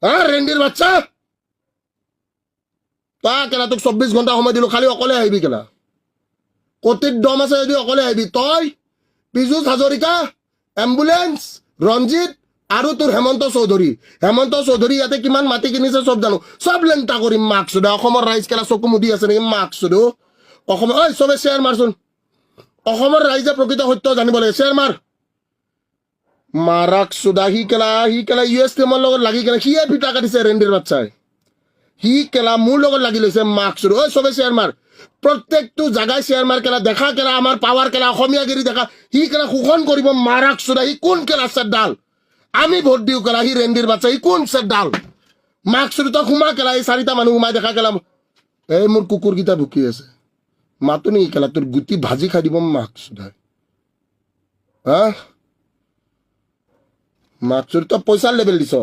হ্যাঁ রেন্ডির বাচ্চা তা কেলা তোক 24 ঘন্টা সময় দিলো খালি অকলে আহিবি কেলা কতিত দম আছে যদি অকলে আহিবি তই পীযুষ হাজৰিকা এম্বুলেন্স ৰঞ্জিত আৰু তোৰ হেমন্ত চৌধুৰী ইয়াতে কিমান মাটি কিনিছে চব জানো চব লেংটা কৰিম মাক চুদা অসমৰ ৰাইজ কেলা চকু মুদি আছে নেকি মাক চুদো অসম ঐ চবে শ্বেয়াৰ মাৰচোন অসমৰ ৰাইজে প্ৰকৃত সত্য জানিব লাগে শ্বেয়াৰ মাৰ মাৰাক চুদা সি কেলা US টিমৰ লগত লাগি কেলা সিয়ে ভিটা কাটিছে ৰেণ্ডিৰ বাচ্চাই সি কেলা মোৰ লগত লাগি লৈছে মাক চুদো ঐ চবে শ্বেয়াৰ মাৰ প্ৰত্যেকটো জাগাই শ্বেয়াৰ মাৰ কেলা দেখা কেলা আমাৰ পাৱাৰ কেলা অসমীয়াগিৰি দেখা সি কেলা শোষণ কৰিব মাৰাক চুদা সি কোন কেলা চেডাল আমি ভোট দিওঁ কেলা সি ৰেণ্ডিৰ বাচ্চা সি কোন চেডাল মাক চুদো তই সোমা কেলা এই 4টা মানুহ সোমাই দেখা কেলা এই মোৰ কুকুৰকেইটা ভুকি আছে মাতো নেকি কেলা তোৰ গুটি ভাজি খাই দিব মাক চুদাই হা মাক চুদো তই পইচাৰ লেবেল দিছ